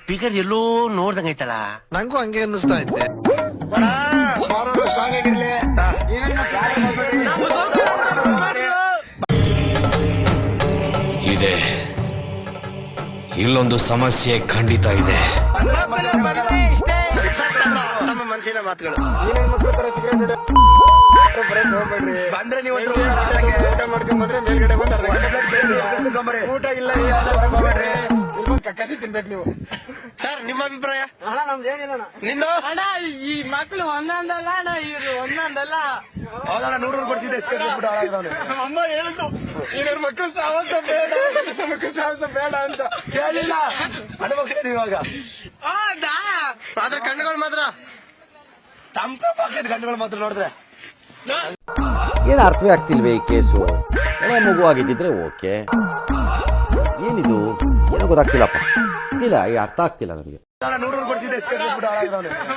Figure ಎಲ್ಲೋ ನೋಡ್ದಂಗೈತಲ್ಲ. ನಂಗೂ ಹಂಗೆ ಅನ್ನಿಸ್ತಾ ಐತೆ. ಇದೆ, ಇಲ್ಲೊಂದು ಸಮಸ್ಯೆ ಖಂಡಿತ ಇದೆ. ನಮ್ಮ ಮನಸ್ಸಿನ ಮಾತುಗಳು. ಬಂದ್ರೆ ನೀವು ಊಟ ಮಾಡ್ಕೊಂಡ್ಬಂದ್ರೆ ಮೇಲ್ಗಡೆ ಬಂದ್ರೆ ಊಟ ಇಲ್ಲ ಕಕ್ಕಸಿ ತಿನ್ಬೇಕು ನೀವು. ಸರ್ ನಿಮ್ಮ ಅಭಿಪ್ರಾಯ? ಅಣ್ಣ ನಮ್ದು ಏನಿಲ್ಲ ನಿಂದು? ಅಣ್ಣ ಈ ಮಕ್ಳು ಒಂದೊಂದಲ್ಲ ಅಣ್ಣ, ಇವ್ರು ಒಂದೊಂದಲ್ಲ. ಹೌದಣ್ಣ, 100 ಕೊಡ್ಸಿದ್ದೆ. ಅಮ್ಮ ಹೇಳಿದ್ದು ಇವ್ರ ಮಕ್ಳು ಸಾಹಸ ಬೇಡ, ಮಕ್ಳು ಸಾಹಸ ಬೇಡ ಅಂತ ಕೇಳಿಲ್ಲ. ಅನುಭವಿಸ್ತೀನಿ ಇವಾಗ. ಆದ್ರೆ ಕಣ್ಣುಗಳು ಮಾತ್ರ ತಂಪ ಗಂಡುಗಳು ಮಾತ್ರ ನೋಡಿದ್ರೆ ಏನು ಅರ್ಥವೇ ಆಗ್ತಿಲ್ವೇ ಈ ಕೇಸು. ಎಳೆ ಮಗು ಆಗಿದ್ದಿದ್ರೆ ಓಕೆ, ಏನಿದು ಏನೋ ಗೊತ್ತಾಗ್ತಿಲ್ಲಪ್ಪ. ಇಲ್ಲ, ಈ ಅರ್ಥ ಆಗ್ತಿಲ್ಲ ನನಗೆ. 100 ಕೊಡ್ಸಿದ್ದೆ.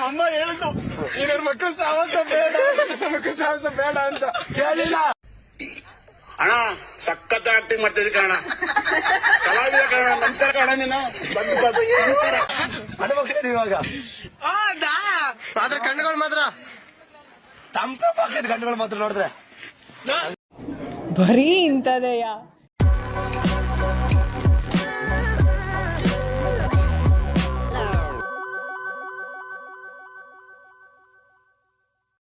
ಅಮ್ಮ ಹೇಳಿದ್ದು ಇವ್ರ ಮಕ್ಳು ಸಾಹಸ ಬೇಡ, ಮಕ್ಳು ಸಾಹಸ ಬೇಡ ಅಂತ ಕೇಳಿಲ್ಲ. ಅಣ್ಣ ಸಖತ್ ಆಕ್ಟಿಂಗ್ ಮಾಡ್ತಿದ್ದೆ ಕಣ, ಕಲಾವಿದ ಕಣ. ನಮಸ್ಕಾರ ಕಣ, ನೀನು ಅನುಭವಿಸ್ತೀನಿ ಇವಾಗ. ಆದ್ರೆ ಕಣ್ಣುಗಳು ಮಾತ್ರ ತಂಪ ಗಂಡುಗಳು ಮಾತ್ರ ನೋಡಿದ್ರೆ ಬರೀ ಇಂಥದೆಯಾ?